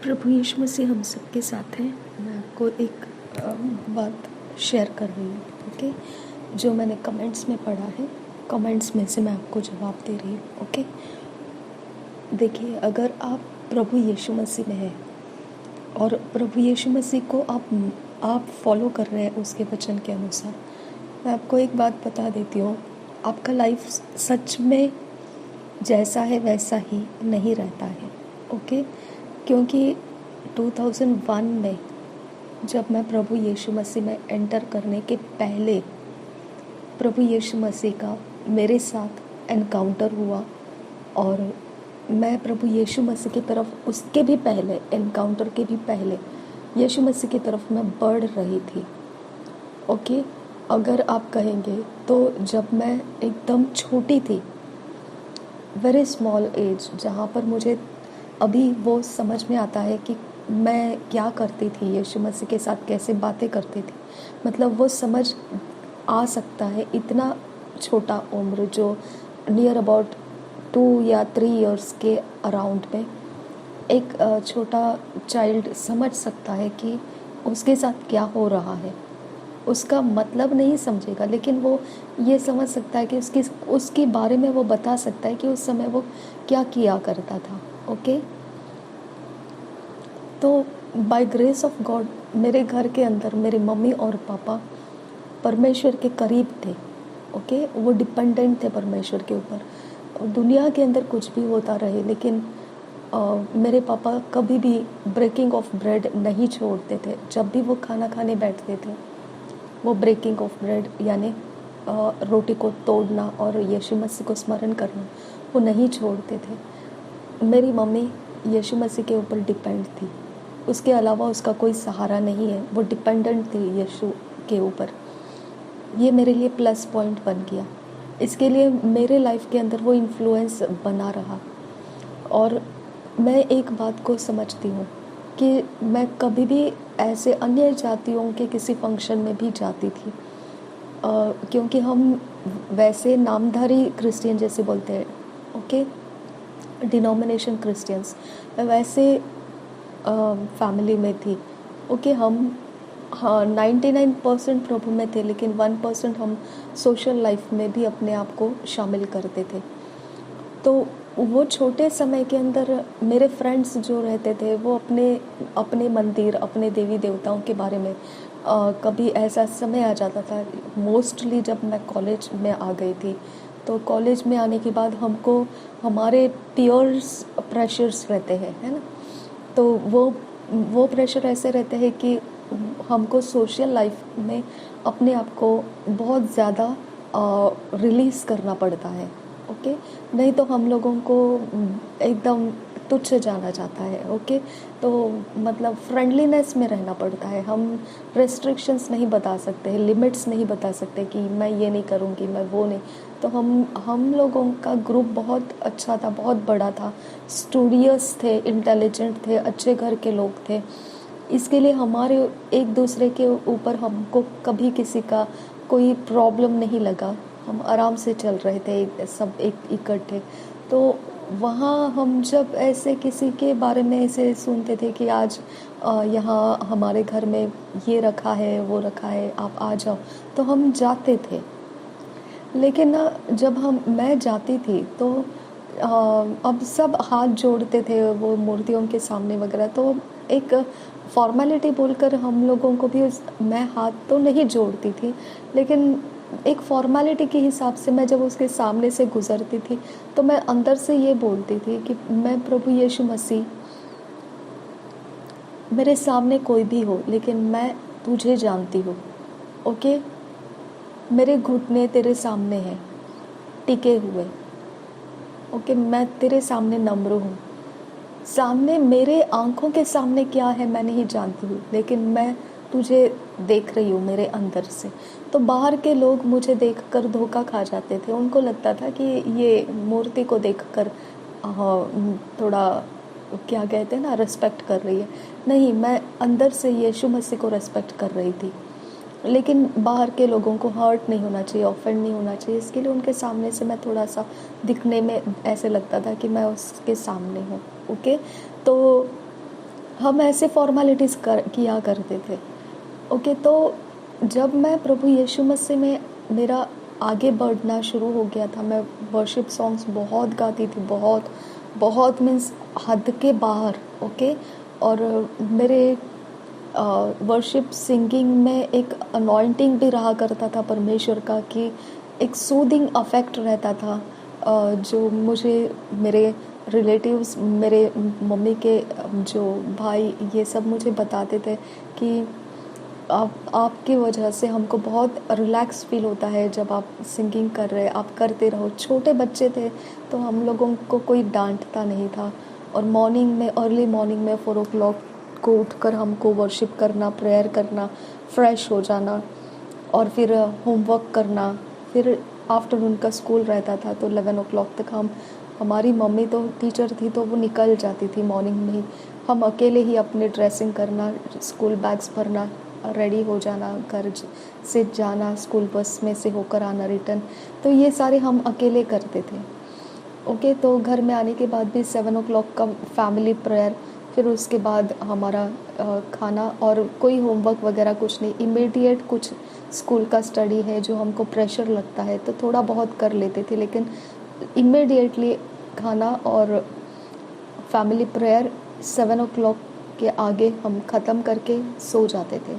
प्रभु यीशु मसीह हम सबके साथ हैं। मैं आपको एक बात शेयर कर रही हूँ, ओके। जो मैंने कमेंट्स में पढ़ा है, कमेंट्स में से मैं आपको जवाब दे रही हूँ, ओके। देखिए, अगर आप प्रभु यीशु मसीह में हैं और प्रभु यीशु मसीह को आप फॉलो कर रहे हैं उसके वचन के अनुसार, मैं आपको एक बात बता देती हूँ, आपका लाइफ सच में जैसा है वैसा ही नहीं रहता है, ओके। क्योंकि 2001 में जब मैं प्रभु यीशु मसीह में एंटर करने के पहले प्रभु यीशु मसीह का मेरे साथ एनकाउंटर हुआ और मैं प्रभु यीशु मसीह की तरफ उसके भी पहले, एनकाउंटर के भी पहले यीशु मसीह की तरफ मैं बढ़ रही थी, ओके। अगर आप कहेंगे तो जब मैं एकदम छोटी थी, वेरी स्मॉल एज, जहाँ पर मुझे अभी वो समझ में आता है कि मैं क्या करती थी, यीशु मसीह के साथ कैसे बातें करती थी, मतलब वो समझ आ सकता है। इतना छोटा उम्र, जो नियर अबाउट 2 या 3 इयर्स के अराउंड में एक छोटा चाइल्ड समझ सकता है कि उसके साथ क्या हो रहा है। उसका मतलब नहीं समझेगा, लेकिन वो ये समझ सकता है कि उसके बारे में वो बता सकता है कि उस समय वो क्या किया करता था, ओके। तो बाय ग्रेस ऑफ गॉड मेरे घर के अंदर मेरे मम्मी और पापा परमेश्वर के करीब थे, ओके। वो डिपेंडेंट थे परमेश्वर के ऊपर। दुनिया के अंदर कुछ भी होता रहे, लेकिन मेरे पापा कभी भी ब्रेकिंग ऑफ ब्रेड नहीं छोड़ते थे। जब भी वो खाना खाने बैठते थे, वो ब्रेकिंग ऑफ ब्रेड यानी रोटी को तोड़ना और यीशु मसीह को स्मरण करना वो नहीं छोड़ते थे। मेरी मम्मी यीशु मसीह के ऊपर डिपेंड थी, उसके अलावा उसका कोई सहारा नहीं है। वो डिपेंडेंट थी यीशु के ऊपर। ये मेरे लिए प्लस पॉइंट बन गया। इसके लिए मेरे लाइफ के अंदर वो इन्फ्लुएंस बना रहा। और मैं एक बात को समझती हूँ कि मैं कभी भी ऐसे अन्य जातियों के किसी फंक्शन में भी जाती थी, क्योंकि हम वैसे नामधारी क्रिश्चियन जैसे बोलते हैं, ओके, डिनोमिनेशन क्रिश्चियंस, वैसे फैमिली में थी, ओके। हम 99% प्रभु में थे, लेकिन 1% हम सोशल लाइफ में भी अपने आप को शामिल करते थे। तो वो छोटे समय के अंदर मेरे फ्रेंड्स जो रहते थे, वो अपने मंदिर, अपने देवी देवताओं के बारे में कभी ऐसा समय आ जाता था, मोस्टली जब मैं कॉलेज में आ गई थी, तो कॉलेज में आने के बाद हमको हमारे पीयर्स प्रेशर्स रहते हैं, है ना। तो वो प्रेशर ऐसे रहते हैं कि हमको सोशल लाइफ में अपने आप को बहुत ज़्यादा रिलीज़ करना पड़ता है, ओके। नहीं तो हम लोगों को एकदम तुच्छ जाना जाता है, ओके। तो मतलब फ्रेंडलीनेस में रहना पड़ता है। हम रेस्ट्रिक्शंस नहीं बता सकते, लिमिट्स नहीं बता सकते कि मैं ये नहीं करूँगी, मैं वो नहीं। तो हम लोगों का ग्रुप बहुत अच्छा था, बहुत बड़ा था, स्टूडियस थे, इंटेलिजेंट थे, अच्छे घर के लोग थे। इसके लिए हमारे एक दूसरे के ऊपर हमको कभी किसी का कोई प्रॉब्लम नहीं लगा। हम आराम से चल रहे थे, सब एक इकट्ठे। तो वहाँ हम जब ऐसे किसी के बारे में ऐसे सुनते थे कि आज यहाँ हमारे घर में ये रखा है, वो रखा है, आप आ जाओ, तो हम जाते थे। लेकिन ना, जब मैं जाती थी तो अब सब हाथ जोड़ते थे वो मूर्तियों के सामने वगैरह, तो एक फॉर्मेलिटी बोलकर हम लोगों को भी मैं हाथ तो नहीं जोड़ती थी, लेकिन एक फॉर्मेलिटी के हिसाब से मैं जब उसके सामने से गुजरती थी तो मैं अंदर से ये बोलती थी कि मैं प्रभु यीशु मसीह, मेरे सामने कोई भी हो, लेकिन मैं तुझे जानती हूँ, ओके। मेरे घुटने तेरे सामने हैं टिके हुए, ओके। मैं तेरे सामने नम्र हूँ। सामने मेरे आंखों के सामने क्या है मैं नहीं जानती हूँ, लेकिन मैं तुझे देख रही हूँ मेरे अंदर से। तो बाहर के लोग मुझे देखकर धोखा खा जाते थे। उनको लगता था कि ये मूर्ति को देखकर थोड़ा क्या कहते हैं ना, रिस्पेक्ट कर रही है। नहीं, मैं अंदर से यीशु मसीह को रिस्पेक्ट कर रही थी। लेकिन बाहर के लोगों को हर्ट नहीं होना चाहिए, ऑफेंड नहीं होना चाहिए, इसके लिए उनके सामने से मैं थोड़ा सा दिखने में ऐसे लगता था कि मैं उसके सामने हूँ, ओके। तो हम ऐसे फॉर्मेलिटीज़ किया करते थे। ओके, तो जब मैं प्रभु यीशु मसीह में मेरा आगे बढ़ना शुरू हो गया था, मैं वर्शिप सॉन्ग्स बहुत गाती थी, बहुत बहुत मीन्स हद के बाहर। ओके, और मेरे वर्शिप सिंगिंग में एक अनॉइंटिंग भी रहा करता था परमेश्वर का, कि एक सूदिंग अफेक्ट रहता था, जो मुझे मेरे रिलेटिव्स, मेरे मम्मी के जो भाई, ये सब मुझे बताते थे कि आपकी वजह से हमको बहुत रिलैक्स फील होता है जब आप सिंगिंग कर रहे, आप करते रहो। छोटे बच्चे थे तो हम लोगों को कोई डांटता नहीं था, और मॉर्निंग में, अर्ली मॉर्निंग में 4 o'clock को उठकर हमको वर्शिप करना, प्रेयर करना, फ्रेश हो जाना, और फिर होमवर्क करना। फिर आफ्टरनून का स्कूल रहता था तो 11 o'clock तक हमारी मम्मी तो टीचर थी तो वो निकल जाती थी मॉर्निंग में ही। हम अकेले ही अपने ड्रेसिंग करना, स्कूल बैग्स भरना, रेडी हो जाना, घर से जाना, स्कूल बस में से होकर आना रिटर्न, तो ये सारे हम अकेले करते थे। ओके, तो घर में आने के बाद भी 7 o'clock का फैमिली प्रेयर, फिर उसके बाद हमारा खाना, और कोई होमवर्क वगैरह कुछ नहीं, इमीडिएट कुछ स्कूल का स्टडी है जो हमको प्रेशर लगता है तो थोड़ा बहुत कर लेते थे, लेकिन इमीडिएटली खाना और फैमिली प्रेयर 7 o'clock के आगे हम ख़त्म करके सो जाते थे।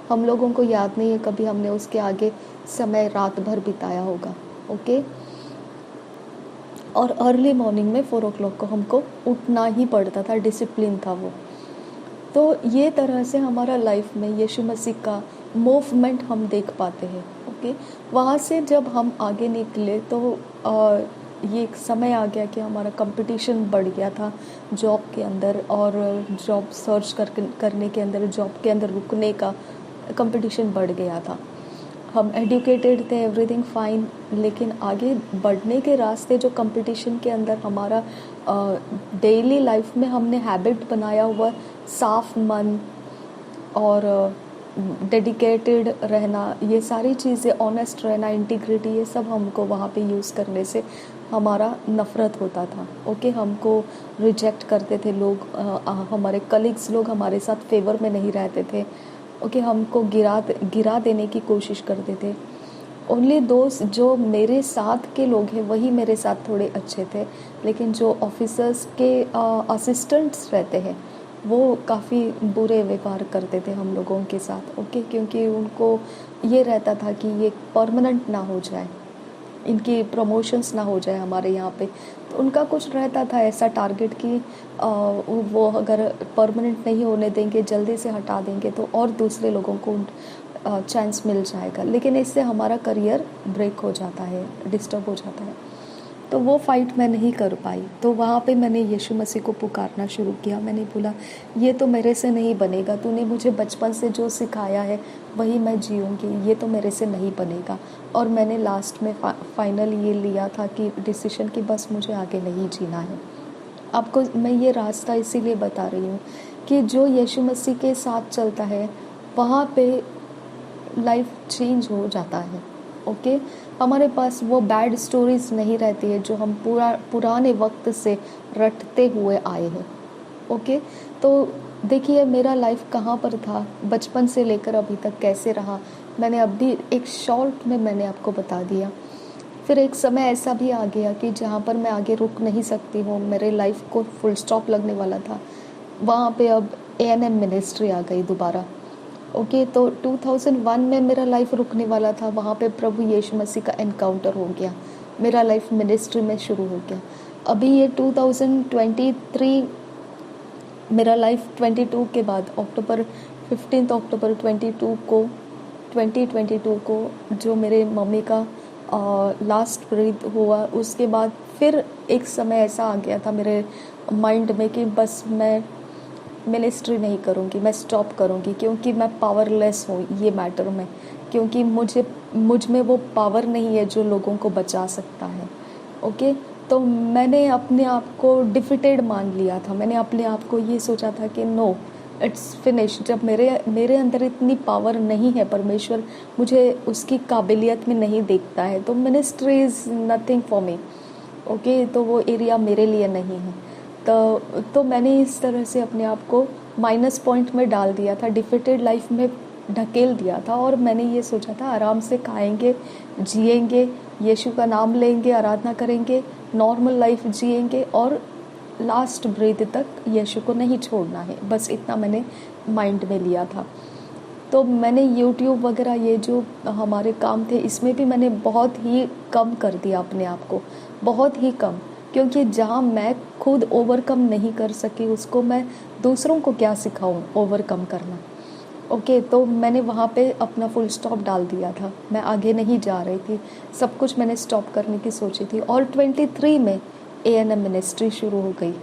हम लोगों को याद नहीं है कभी हमने उसके आगे समय रात भर बिताया होगा। ओके, और अर्ली मॉर्निंग में 4 o'clock को हमको उठना ही पड़ता था, डिसिप्लिन था वो। तो ये तरह से हमारा लाइफ में यीशु मसीह का मूवमेंट हम देख पाते हैं। ओके, वहाँ से जब हम आगे निकले तो ये एक समय आ गया कि हमारा कंपटीशन बढ़ गया था जॉब के अंदर, और जॉब सर्च करने के अंदर, जॉब के अंदर रुकने का कंपटीशन बढ़ गया था। हम एडुकेटेड थे, एवरीथिंग फाइन, लेकिन आगे बढ़ने के रास्ते जो कंपटीशन के अंदर हमारा डेली लाइफ में हमने हैबिट बनाया हुआ, साफ मन और डेडिकेटेड रहना, ये सारी चीज़ें, ऑनेस्ट रहना, इंटीग्रिटी, ये सब हमको वहाँ पे यूज़ करने से हमारा नफ़रत होता था। ओके, हमको रिजेक्ट करते थे लोग, हमारे कलीग्स लोग हमारे साथ फेवर में नहीं रहते थे। ओके, हमको गिरा देने की कोशिश करते थे। ओनली दोस्त जो मेरे साथ के लोग हैं वही मेरे साथ थोड़े अच्छे थे, लेकिन जो ऑफिसर्स के असिस्टेंट्स रहते हैं वो काफ़ी बुरे व्यवहार करते थे हम लोगों के साथ। ओके, क्योंकि उनको ये रहता था कि ये परमानेंट ना हो जाए, इनकी प्रमोशंस ना हो जाए हमारे यहाँ पे, तो उनका कुछ रहता था ऐसा टारगेट कि वो अगर परमानेंट नहीं होने देंगे, जल्दी से हटा देंगे तो और दूसरे लोगों को चांस मिल जाएगा, लेकिन इससे हमारा करियर ब्रेक हो जाता है, डिस्टर्ब हो जाता है। तो वो फाइट मैं नहीं कर पाई, तो वहाँ पे मैंने यीशु मसीह को पुकारना शुरू किया। मैंने बोला, ये तो मेरे से नहीं बनेगा, तूने मुझे बचपन से जो सिखाया है वही मैं जीऊँगी, ये तो मेरे से नहीं बनेगा। और मैंने लास्ट में फाइनल ये लिया था कि डिसीजन कि बस मुझे आगे नहीं जीना है। आपको मैं ये रास्ता इसीलिए बता रही हूँ कि जो यीशु मसीह के साथ चलता है वहाँ पे लाइफ चेंज हो जाता है। ओके, हमारे पास वो बैड स्टोरीज नहीं रहती है जो हम पुराने वक्त से रटते हुए आए हैं। ओके, तो देखिए मेरा लाइफ कहाँ पर था, बचपन से लेकर अभी तक कैसे रहा, मैंने अभी एक शॉर्ट में मैंने आपको बता दिया। फिर एक समय ऐसा भी आ गया कि जहाँ पर मैं आगे रुक नहीं सकती हूँ, मेरे लाइफ को फुल स्टॉप लगने वाला था, वहाँ पे अब ANM मिनिस्ट्री आ गई दोबारा। ओके, तो 2001 में मेरा लाइफ रुकने वाला था, वहाँ पे प्रभु यीशु मसीह का एनकाउंटर हो गया, मेरा लाइफ मिनिस्ट्री में शुरू हो गया। अभी ये 2023, मेरा लाइफ 22 के बाद अक्टूबर 15 अक्टूबर 2022 को जो मेरे मम्मी का लास्ट ब्रीथ हुआ, उसके बाद फिर एक समय ऐसा आ गया था मेरे माइंड में कि बस मैं मिनिस्ट्री नहीं करूँगी, मैं स्टॉप करूँगी, क्योंकि मैं पावरलेस हूँ ये मैटर में, क्योंकि मुझ में वो पावर नहीं है जो लोगों को बचा सकता है। ओके, तो मैंने अपने आप को डिफिटेड मान लिया था, मैंने अपने आप को ये सोचा था कि नो, इट्स फिनिश। जब मेरे अंदर इतनी पावर नहीं है, परमेश्वर मुझे उसकी काबिलियत में नहीं देखता है, तो ministry is nothing for me. Okay, तो वो एरिया मेरे लिए नहीं है। तो मैंने इस तरह से अपने आप को माइनस पॉइंट में डाल दिया था, डिफिटेड लाइफ में ढकेल दिया था। और मैंने ये सोचा था आराम से खाएंगे, जिएंगे, यीशु का नाम लेंगे, आराधना करेंगे, नॉर्मल लाइफ जिएंगे और लास्ट ब्रेथ तक यीशु को नहीं छोड़ना है, बस इतना मैंने माइंड में लिया था। तो मैंने यूट्यूब वगैरह ये जो हमारे काम थे इसमें भी मैंने बहुत ही कम कर दिया अपने आप को, बहुत ही कम, क्योंकि जहाँ मैं खुद ओवरकम नहीं कर सकी उसको मैं दूसरों को क्या सिखाऊं ओवरकम करना। ओके, तो मैंने वहाँ पे अपना फुल स्टॉप डाल दिया था, मैं आगे नहीं जा रही थी, सब कुछ मैंने स्टॉप करने की सोची थी। और 23 में ANM मिनिस्ट्री शुरू हो गई।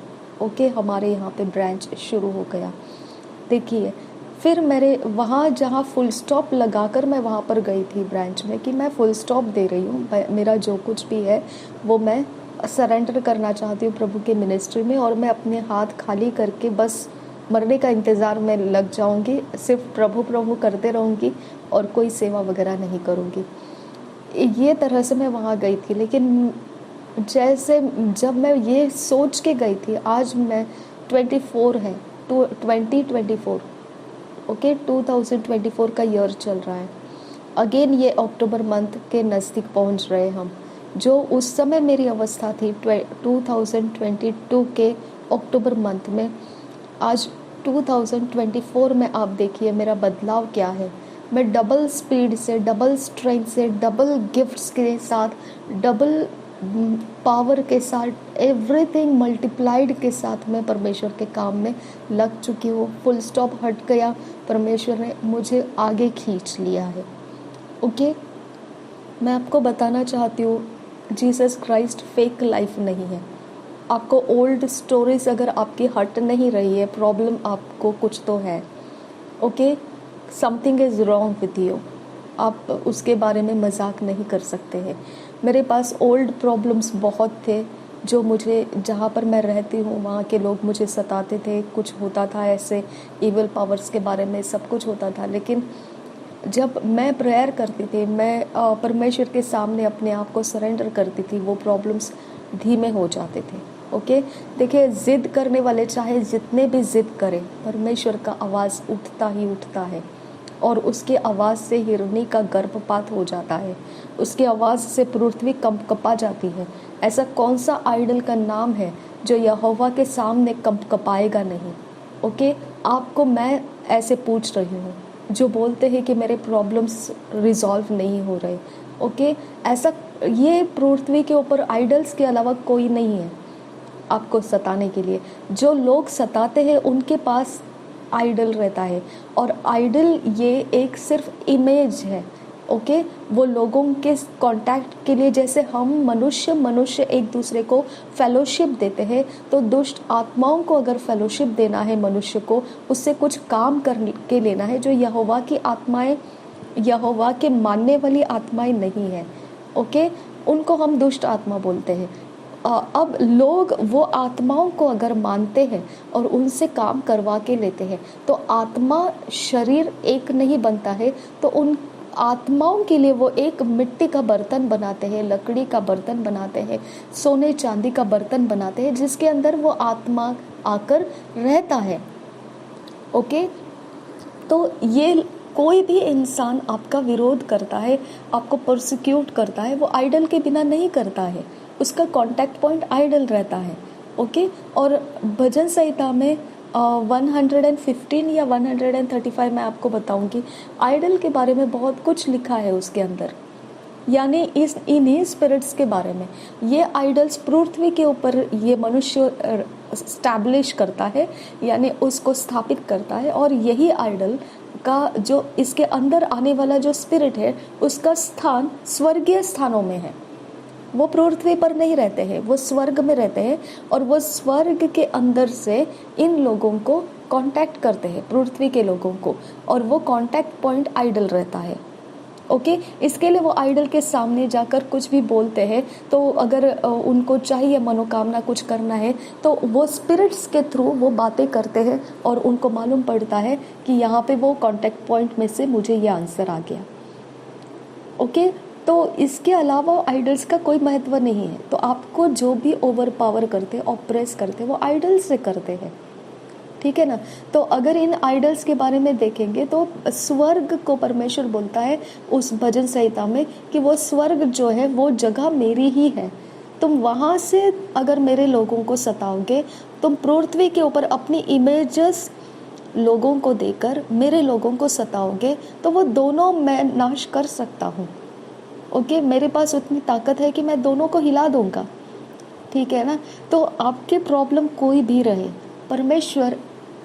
ओके, हमारे यहाँ पे ब्रांच शुरू हो गया। देखिए, फिर मेरे वहाँ जहाँ फुल स्टॉप लगाकर मैं वहाँ पर गई थी ब्रांच में कि मैं फुल स्टॉप दे रही हूँ, मेरा जो कुछ भी है वो मैं सरेंडर करना चाहती हूँ प्रभु के मिनिस्ट्री में, और मैं अपने हाथ खाली करके बस मरने का इंतज़ार में लग जाऊँगी, सिर्फ प्रभु प्रभु करते रहूँगी और कोई सेवा वगैरह नहीं करूँगी। ये तरह से मैं वहाँ गई थी। लेकिन जैसे जब मैं ये सोच के गई थी, आज मैं 24 है, 2024, ओके, 2024 का ईयर चल रहा है। अगेन ये अक्टूबर मंथ के नज़दीक पहुंच रहे हम। जो उस समय मेरी अवस्था थी 2022 के अक्टूबर मंथ में, आज 2024 में आप देखिए मेरा बदलाव क्या है। मैं डबल स्पीड से, डबल स्ट्रेंथ से, डबल गिफ्ट्स के साथ, डबल पावर के साथ, एवरीथिंग मल्टीप्लाइड के साथ मैं परमेश्वर के काम में लग चुकी हूँ। फुल स्टॉप हट गया, परमेश्वर ने मुझे आगे खींच लिया है। ओके, मैं आपको बताना चाहती हूँ जीसस क्राइस्ट फेक लाइफ नहीं है। आपको ओल्ड स्टोरीज अगर आपकी हट नहीं रही है, प्रॉब्लम आपको कुछ तो है। Okay, something is wrong with you. आप उसके बारे में मजाक नहीं कर सकते हैं। मेरे पास ओल्ड प्रॉब्लम्स बहुत थे जो मुझे, जहाँ पर मैं रहती हूँ वहाँ के लोग मुझे सताते थे, कुछ होता था ऐसे इविल पावर्स के बारे में सब कुछ होता था। लेकिन जब मैं प्रेयर करती थी, मैं परमेश्वर के सामने अपने आप को सरेंडर करती थी, वो प्रॉब्लम्स धीमे हो जाते थे। ओके, देखिए, जिद करने वाले चाहे जितने भी जिद करें, परमेश्वर का आवाज़ उठता ही उठता है, और उसके आवाज़ से हिरनी का गर्भपात हो जाता है, उसकी आवाज़ से पृथ्वी कंपकपा जाती है। ऐसा कौन सा आइडल का नाम है जो यहोवा के सामने कंपकपाएगा नहीं। ओके, आपको मैं ऐसे पूछ रही हूँ जो बोलते हैं कि मेरे प्रॉब्लम्स रिजॉल्व नहीं हो रहे। ओके, ऐसा, ये पृथ्वी के ऊपर आइडल्स के अलावा कोई नहीं है आपको सताने के लिए। जो लोग सताते हैं उनके पास आइडल रहता है, और आइडल ये एक सिर्फ इमेज है। ओके, वो लोगों के कांटेक्ट के लिए, जैसे हम मनुष्य एक दूसरे को फेलोशिप देते हैं, तो दुष्ट आत्माओं को अगर फेलोशिप देना है मनुष्य को, उससे कुछ काम करके लेना है। जो यहोवा की आत्माएं, यहोवा के मानने वाली आत्माएं नहीं है, ओके, उनको हम दुष्ट आत्मा बोलते हैं। अब लोग वो आत्माओं को अगर मानते हैं और उनसे काम करवा के लेते हैं, तो आत्मा शरीर एक नहीं बनता है, तो उन आत्माओं के लिए वो एक मिट्टी का बर्तन बनाते हैं, लकड़ी का बर्तन बनाते हैं, सोने चांदी का बर्तन बनाते हैं, जिसके अंदर वो आत्मा आकर रहता है। ओके, तो ये कोई भी इंसान आपका विरोध करता है, आपको परसिक्यूट करता है, वो आइडल के बिना नहीं करता है, उसका कांटेक्ट पॉइंट आइडल रहता है। ओके, और भजन संहिता में 115 या 135 मैं आपको बताऊंगी, आइडल के बारे में बहुत कुछ लिखा है उसके अंदर, यानी इन्हीं स्पिरिट्स के बारे में। ये आइडल्स पृथ्वी के ऊपर ये मनुष्य स्टैब्लिश करता है, यानी उसको स्थापित करता है, और यही आइडल का जो इसके अंदर आने वाला जो स्पिरिट है, उसका स्थान स्वर्गीय स्थानों में है। वो पृथ्वी पर नहीं रहते हैं, वो स्वर्ग में रहते हैं, और वो स्वर्ग के अंदर से इन लोगों को कांटेक्ट करते हैं, पृथ्वी के लोगों को, और वो कांटेक्ट पॉइंट आइडल रहता है। ओके, इसके लिए वो आइडल के सामने जाकर कुछ भी बोलते हैं, तो अगर उनको चाहिए मनोकामना कुछ करना है, तो वो स्पिरिट्स के थ्रू वो बातें करते हैं, और उनको मालूम पड़ता है कि यहाँ पे वो कांटेक्ट पॉइंट में से मुझे ये आंसर आ गया। ओके, तो इसके अलावा आइडल्स का कोई महत्व नहीं है। तो आपको जो भी ओवर पावर करते, ऑप्रेस करते, वो आइडल्स से करते हैं, ठीक है ना। तो अगर इन आइडल्स के बारे में देखेंगे तो स्वर्ग को परमेश्वर बोलता है उस भजन संहिता में कि वो स्वर्ग जो है वो जगह मेरी ही है। तुम वहाँ से अगर मेरे लोगों को सताओगे, तुम पृथ्वी के ऊपर अपनी इमेजेस लोगों को देकर मेरे लोगों को सताओगे, तो वो दोनों मैं नाश कर सकता हूँ। ओके, मेरे पास उतनी ताकत है कि मैं दोनों को हिला दूंगा, ठीक है ना। तो आपके प्रॉब्लम कोई भी रहे, परमेश्वर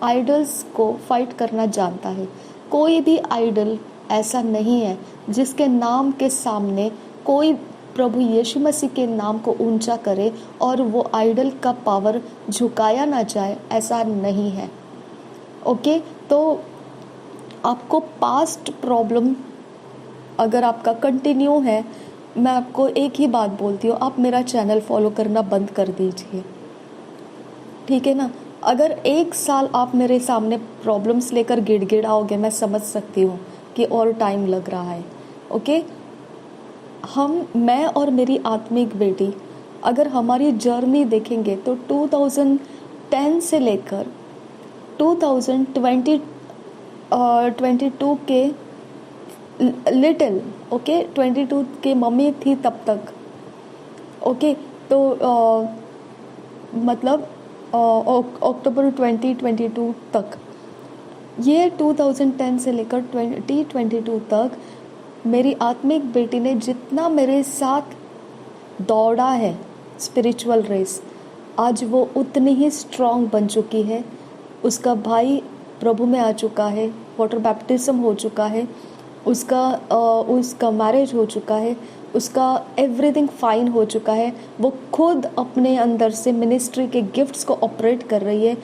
आइडल्स को फाइट करना जानता है। कोई भी आइडल ऐसा नहीं है जिसके नाम के सामने कोई प्रभु यीशु मसीह के नाम को ऊंचा करे और वो आइडल का पावर झुकाया ना जाए, ऐसा नहीं है। ओके, तो आपको पास्ट प्रॉब्लम अगर आपका कंटिन्यू है, मैं आपको एक ही बात बोलती हूँ, आप मेरा चैनल फॉलो करना बंद कर दीजिए, ठीक है ना। अगर 1 साल आप मेरे सामने प्रॉब्लम्स लेकर गिड़गिड़ाओगे, मैं समझ सकती हूँ कि और टाइम लग रहा है। ओके, मैं और मेरी आत्मिक बेटी अगर हमारी जर्नी देखेंगे तो 2010 से लेकर 2022 के लिटिल, ओके, 22 के मम्मी थी तब तक, ओके, तो मतलब अक्टूबर 2022 तक, ये 2010 से लेकर 2022 तक मेरी आत्मिक बेटी ने जितना मेरे साथ दौड़ा है स्पिरिचुअल रेस, आज वो उतनी ही स्ट्रांग बन चुकी है। उसका भाई प्रभु में आ चुका है, वाटर बैप्टिज्म हो चुका है, उसका मैरिज हो चुका है, उसका एवरीथिंग फाइन हो चुका है। वो खुद अपने अंदर से मिनिस्ट्री के गिफ्ट्स को ऑपरेट कर रही है,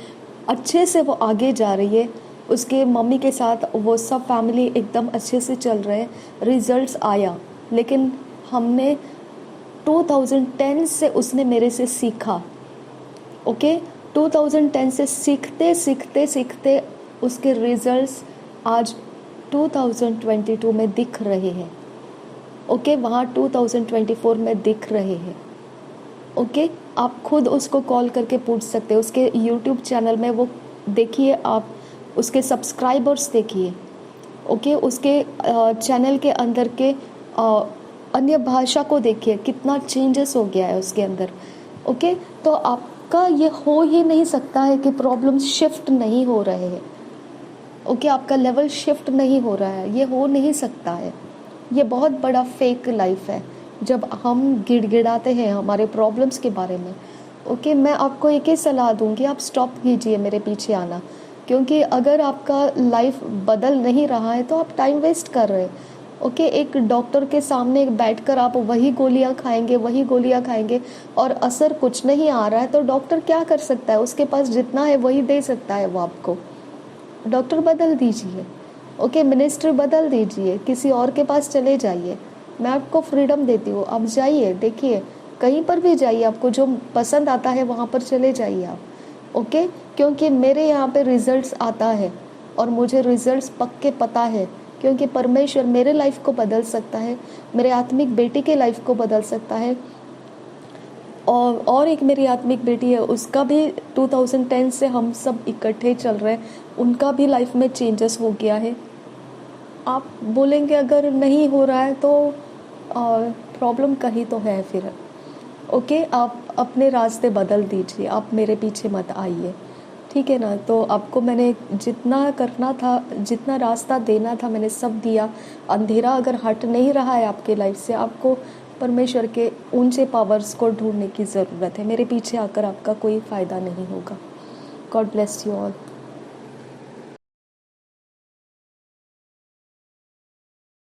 अच्छे से वो आगे जा रही है। उसके मम्मी के साथ वो सब फैमिली एकदम अच्छे से चल रहे हैं। रिजल्ट्स आया, लेकिन हमने 2010 से उसने मेरे से सीखा। ओके, 2010 से सीखते सीखते सीखते उसके रिजल्ट्स आज 2022 में दिख रहे हैं। ओके, वहाँ 2024 में दिख रहे हैं। ओके, आप खुद उसको कॉल करके पूछ सकते हो। उसके यूट्यूब चैनल में वो देखिए, आप उसके सब्सक्राइबर्स देखिए। ओके, उसके चैनल के अंदर के अन्य भाषा को देखिए, कितना चेंजेस हो गया है उसके अंदर। ओके, तो आपका ये हो ही नहीं सकता है कि प्रॉब्लम शिफ्ट नहीं हो रहे हैं। ओके, आपका लेवल शिफ्ट नहीं हो रहा है, ये हो नहीं सकता है। ये बहुत बड़ा फेक लाइफ है जब हम गिड़गिड़ाते हैं हमारे प्रॉब्लम्स के बारे में। ओके, मैं आपको एक ही सलाह दूंगी, आप स्टॉप कीजिए मेरे पीछे आना, क्योंकि अगर आपका लाइफ बदल नहीं रहा है तो आप टाइम वेस्ट कर रहे हैं। ओके, एक डॉक्टर के सामने बैठकर आप वही गोलियां खाएंगे और असर कुछ नहीं आ रहा है, तो डॉक्टर क्या कर सकता है? उसके पास जितना है वही दे सकता है वो आपको। डॉक्टर बदल दीजिए। ओके, मिनिस्टर बदल दीजिए, किसी और के पास चले जाइए। मैं आपको फ्रीडम देती हूँ, आप जाइए, देखिए, कहीं पर भी जाइए, आपको जो पसंद आता है वहाँ पर चले जाइए आप। ओके, क्योंकि मेरे यहाँ पे रिजल्ट्स आता है और मुझे रिजल्ट्स पक्के पता है, क्योंकि परमेश्वर मेरे लाइफ को बदल सकता है, मेरे आत्मिक बेटी के लाइफ को बदल सकता है। और एक मेरी आत्मिक बेटी है, उसका भी 2010 से हम सब इकट्ठे चल रहे हैं, उनका भी लाइफ में चेंजेस हो गया है। आप बोलेंगे अगर नहीं हो रहा है तो प्रॉब्लम कहीं तो है फिर। ओके, आप अपने रास्ते बदल दीजिए, आप मेरे पीछे मत आइए, ठीक है ना। तो आपको मैंने जितना करना था, जितना रास्ता देना था, मैंने सब दिया। अंधेरा अगर हट नहीं रहा है आपके लाइफ से, आपको परमेश्वर के ऊंचे पावर्स को ढूंढने की ज़रूरत है। मेरे पीछे आकर आपका कोई फ़ायदा नहीं होगा। God bless you all.